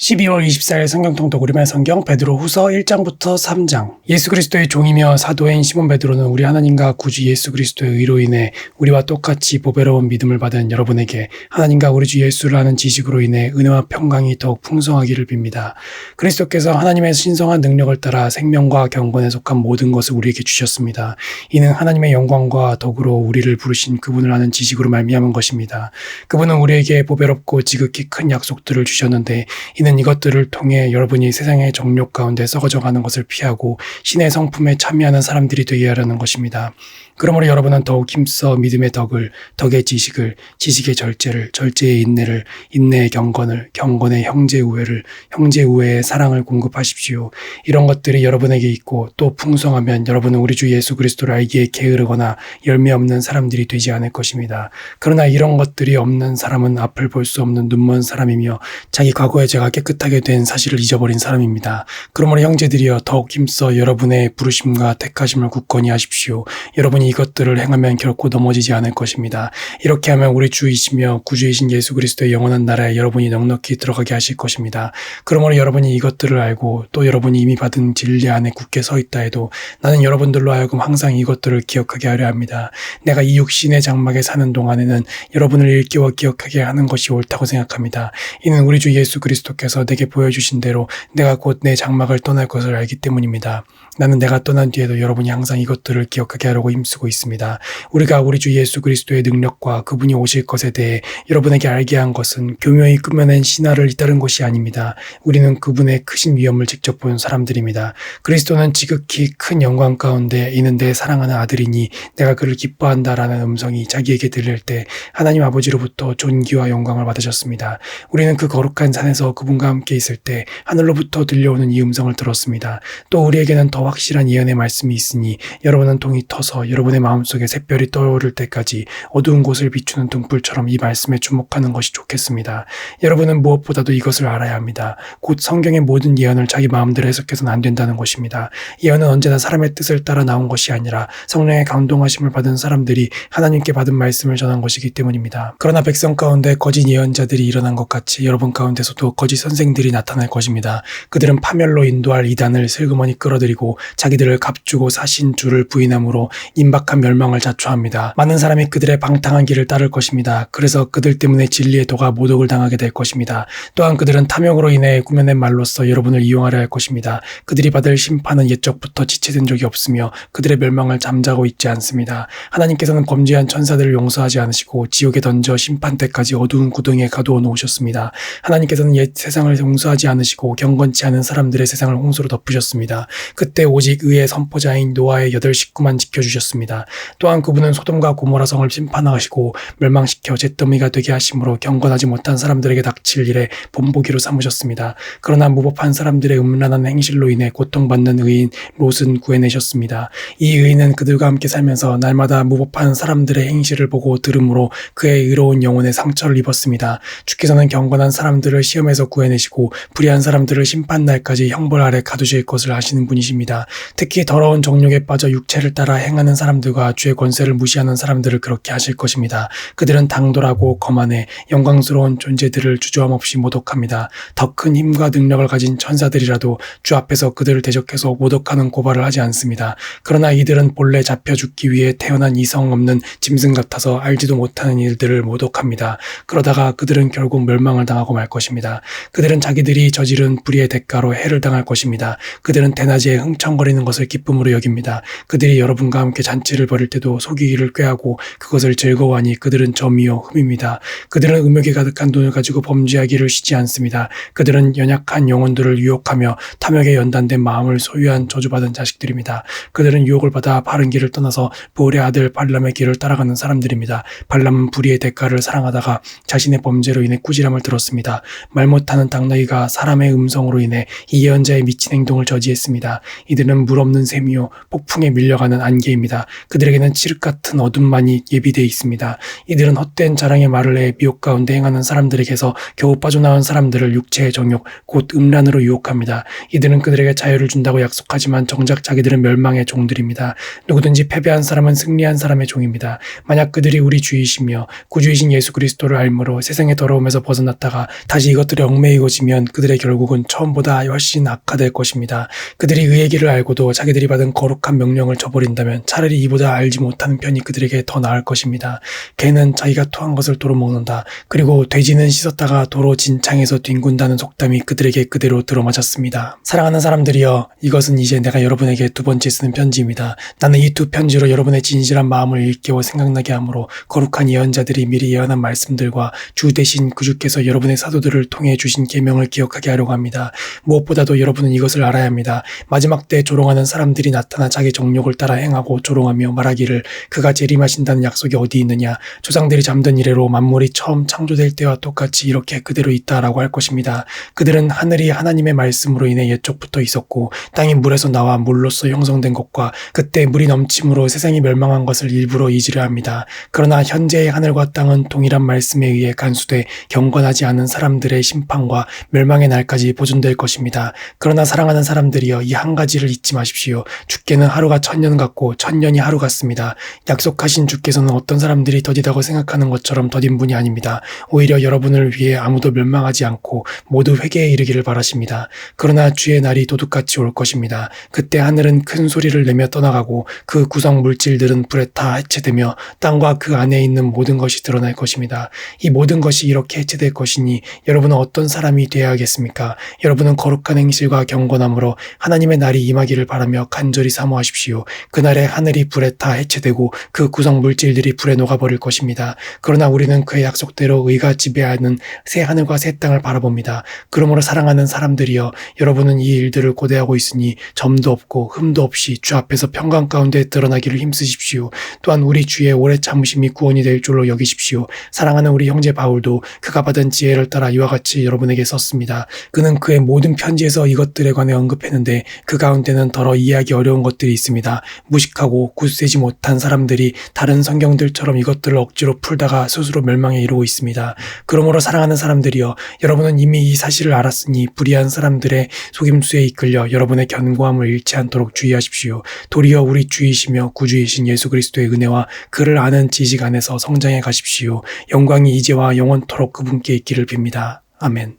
12월 24일 성경통독 우리말 성경 베드로후서 1장부터 3장. 예수 그리스도의 종이며 사도인 시몬 베드로는 우리 하나님과 구주 예수 그리스도의 의로 인해 우리와 똑같이 보배로운 믿음을 받은 여러분에게 하나님과 우리 주 예수를 아는 지식으로 인해 은혜와 평강이 더욱 풍성하기를 빕니다. 그리스도께서 하나님의 신성한 능력을 따라 생명과 경건에 속한 모든 것을 우리에게 주셨습니다. 이는 하나님의 영광과 덕으로 우리를 부르신 그분을 아는 지식으로 말미암은 것입니다. 그분은 우리에게 보배롭고 지극히 큰 약속들을 주셨는데 이는 이것들을 통해 여러분이 세상의 정욕 가운데 썩어져가는 것을 피하고 신의 성품에 참여하는 사람들이 되게 하려는 것입니다. 그러므로 여러분은 더욱 힘써 믿음의 덕을, 덕의 지식을, 지식의 절제를, 절제의 인내를, 인내의 경건을, 경건의 형제 우애를, 형제 우애의 사랑을 공급하십시오. 이런 것들이 여러분에게 있고 또 풍성하면 여러분은 우리 주 예수 그리스도를 알기에 게으르거나 열매 없는 사람들이 되지 않을 것입니다. 그러나 이런 것들이 없는 사람은 앞을 볼 수 없는 눈먼 사람이며 자기 과거의 죄가 깨끗하게 된 사실을 잊어버린 사람입니다. 그러므로 형제들이여 더욱 힘써 여러분의 부르심과 택하심을 굳건히 하십시오. 여러분이 이것들을 행하면 결코 넘어지지 않을 것입니다. 이렇게 하면 우리 주이시며 구주이신 예수 그리스도의 영원한 나라에 여러분이 넉넉히 들어가게 하실 것입니다. 그러므로 여러분이 이것들을 알고 또 여러분이 이미 받은 진리 안에 굳게 서 있다 해도 나는 여러분들로 하여금 항상 이것들을 기억하게 하려 합니다. 내가 이 육신의 장막에 사는 동안에는 여러분을 일깨워 기억하게 하는 것이 옳다고 생각합니다. 이는 우리 주 예수 그리스도께서 내게 보여주신 대로 내가 곧 내 장막을 떠날 것을 알기 때문입니다. 나는 내가 떠난 뒤에도 여러분이 항상 이것들을 기억하게 하려고 힘쓰고 있습니다. 우리가 우리 주 예수 그리스도의 능력과 그분이 오실 것에 대해 여러분에게 알게 한 것은 교묘히 꾸며낸 신화를 잇따른 것이 아닙니다. 우리는 그분의 크신 위엄을 직접 본 사람들입니다. 그리스도는 지극히 큰 영광 가운데 이는 내 사랑하는 아들이니 내가 그를 기뻐한다라는 음성이 자기에게 들릴 때 하나님 아버지로부터 존귀와 영광을 받으셨습니다. 우리는 그 거룩한 산에서 그분과 함께 있을 때 하늘로부터 들려오는 이 음성을 들었습니다. 또 우리에게는 더 확실한 예언의 말씀이 있으니 여러분은 동이 터서 여러분의 마음속에 샛별이 떠오를 때까지 어두운 곳을 비추는 등불처럼 이 말씀에 주목하는 것이 좋겠습니다. 여러분은 무엇보다도 이것을 알아야 합니다. 곧 성경의 모든 예언을 자기 마음대로 해석해서는 안 된다는 것입니다. 예언은 언제나 사람의 뜻을 따라 나온 것이 아니라 성령의 감동하심을 받은 사람들이 하나님께 받은 말씀을 전한 것이기 때문입니다. 그러나 백성 가운데 거짓 예언자들이 일어난 것 같이 여러분 가운데서도 거짓 선생들이 나타날 것입니다. 그들은 파멸로 인도할 이단을 슬그머니 끌어들이고 자기들을 값주고 사신 주를 부인함으로 임박한 멸망을 자초합니다. 많은 사람이 그들의 방탕한 길을 따를 것입니다. 그래서 그들 때문에 진리의 도가 모독을 당하게 될 것입니다. 또한 그들은 탐욕으로 인해 꾸며낸 말로써 여러분을 이용하려 할 것입니다. 그들이 받을 심판은 옛적부터 지체된 적이 없으며 그들의 멸망을 잠자고 있지 않습니다. 하나님께서는 범죄한 천사들을 용서하지 않으시고 지옥에 던져 심판 때까지 어두운 구덩이에 가두어 놓으셨습니다. 하나님께서는 옛 세상을 용서하지 않으시고 경건치 않은 사람들의 세상을 홍수로 덮으셨습니다. 그때 오직 의의 선포자인 노아의 8 식구만 지켜주셨습니다. 또한 그분은 소돔과 고모라 성을 심판하시고 멸망시켜 잿더미가 되게 하심으로 경건하지 못한 사람들에게 닥칠 일에 본보기로 삼으셨습니다. 그러나 무법한 사람들의 음란한 행실로 인해 고통받는 의인 롯은 구해내셨습니다. 이 의인은 그들과 함께 살면서 날마다 무법한 사람들의 행실을 보고 들음으로 그의 의로운 영혼에 상처를 입었습니다. 주께서는 경건한 사람들을 시험에서 구해내시고 불의한 사람들을 심판날까지 형벌 아래 가두실 것을 아시는 분이십니다. 특히 더러운 정욕에 빠져 육체를 따라 행하는 사람들과 주의 권세를 무시하는 사람들을 그렇게 하실 것입니다. 그들은 당돌하고 거만해 영광스러운 존재들을 주저함 없이 모독합니다. 더 큰 힘과 능력을 가진 천사들이라도 주 앞에서 그들을 대적해서 모독하는 고발을 하지 않습니다. 그러나 이들은 본래 잡혀 죽기 위해 태어난 이성 없는 짐승 같아서 알지도 못하는 일들을 모독합니다. 그러다가 그들은 결국 멸망을 당하고 말 것입니다. 그들은 자기들이 저지른 불의의 대가로 해를 당할 것입니다. 그들은 대낮에 흥청거리는 것을 기쁨으로 여깁니다. 그들이 여러분과 함께 잔치를 벌일 때도 속이기를 꾀하고 그것을 즐거워하니 그들은 점이요 흠입니다. 그들은 음욕에 가득한 돈을 가지고 범죄하기를 쉬지 않습니다. 그들은 연약한 영혼들을 유혹하며 탐욕에 연단된 마음을 소유한 저주받은 자식들입니다. 그들은 유혹을 받아 바른 길을 떠나서 보울의 아들 발람의 길을 따라가는 사람들입니다. 발람은 불의의 대가를 사랑하다가 자신의 범죄로 인해 꾸지람을 들었습니다. 말 못하는 당나귀가 사람의 음성으로 인해 이 예언자의 미친 행동을 저지했습니다. 이들은 물 없는 샘이요 폭풍에 밀려가는 안개입니다. 그들에게는 칠흑 같은 어둠만이 예비되어 있습니다. 이들은 헛된 자랑의 말을 해 미혹 가운데 행하는 사람들에게서 겨우 빠져나온 사람들을 육체의 정욕 곧 음란으로 유혹합니다. 이들은 그들에게 자유를 준다고 약속하지만 정작 자기들은 멸망의 종들입니다. 누구든지 패배한 사람은 승리한 사람의 종입니다. 만약 그들이 우리 주이시며 구주이신 예수 그리스도를 알므로 세상의 더러움에서 벗어났다가 다시 이것들의 얽매이고 이루어지면 그들의 결국은 처음보다 훨씬 악화될 것입니다. 그들이 의의 길을 알고도 자기들이 받은 거룩한 명령을 저버린다면 차라리 이보다 알지 못하는 편이 그들에게 더 나을 것입니다. 개는 자기가 토한 것을 도로 먹는다. 그리고 돼지는 씻었다가 도로 진창에서 뒹군다는 속담이 그들에게 그대로 들어맞았습니다. 사랑하는 사람들이여, 이것은 이제 내가 여러분에게 두 번째 쓰는 편지입니다. 나는 이 두 편지로 여러분의 진실한 마음을 일깨워 생각나게 하므로 거룩한 예언자들이 미리 예언한 말씀들과 주 대신 그 주께서 여러분의 사도들을 통해 주신 계명을 기억하게 하려고 합니다. 무엇보다도 여러분은 이것을 알아야 합니다. 마지막 때 조롱하는 사람들이 나타나 자기 정욕을 따라 행하고 조롱하며 말하기를 그가 재림하신다는 약속이 어디 있느냐. 조상들이 잠든 이래로 만물이 처음 창조될 때와 똑같이 이렇게 그대로 있다라고 할 것입니다. 그들은 하늘이 하나님의 말씀으로 인해 옛적부터 있었고 땅이 물에서 나와 물로서 형성된 것과 그때 물이 넘침으로 세상이 멸망한 것을 일부러 잊으려 합니다. 그러나 현재의 하늘과 땅은 동일한 말씀에 의해 간수돼 경건하지 않은 사람들의 심판과 멸망의 날까지 보존될 것입니다. 그러나 사랑하는 사람들이여, 이 한 가지를 잊지 마십시오. 주께는 하루가 1000년 같고 1000년이 하루 같습니다. 약속하신 주께서는 어떤 사람들이 더디다고 생각하는 것처럼 더딘 분이 아닙니다. 오히려 여러분을 위해 아무도 멸망하지 않고 모두 회개에 이르기를 바라십니다. 그러나 주의 날이 도둑같이 올 것입니다. 그때 하늘은 큰 소리를 내며 떠나가고 그 구성 물질들은 불에 타 해체되며 땅과 그 안에 있는 모든 것이 드러날 것입니다. 이 모든 것이 이렇게 해체될 것이니 여러분은 어떤 사람이 되어야 하겠습니까? 여러분은 거룩한 행실과 경건함으로 하나님의 날이 임하기를 바라며 간절히 사모하십시오. 그날에 하늘이 불에 타 해체되고 그 구성 물질들이 불에 녹아버릴 것입니다. 그러나 우리는 그의 약속대로 의가 지배하는 새 하늘과 새 땅을 바라봅니다. 그러므로 사랑하는 사람들이여, 여러분은 이 일들을 고대하고 있으니 점도 없고 흠도 없이 주 앞에서 평강 가운데 드러나기를 힘쓰십시오. 또한 우리 주의 오래 참으심이 구원이 될 줄로 여기십시오. 사랑하는 우리 형제 바울도 그가 받은 지혜를 따라 이와 같이 여러분에게 썼습니다. 그는 그의 모든 편지에서 이것들에 관해 언급했는데 그 가운데는 더러 이해하기 어려운 것들이 있습니다. 무식하고 굳세지 못한 사람들이 다른 성경들처럼 이것들을 억지로 풀다가 스스로 멸망에 이르고 있습니다. 그러므로 사랑하는 사람들이여, 여러분은 이미 이 사실을 알았으니 불의한 사람들의 속임수에 이끌려 여러분의 견고함을 잃지 않도록 주의하십시오. 도리어 우리 주이시며 구주이신 예수 그리스도의 은혜와 그를 아는 지식 안에서 성장해 가십시오. 영광이 이제와 영원토록 그분께 있기를 빕니다. 아멘.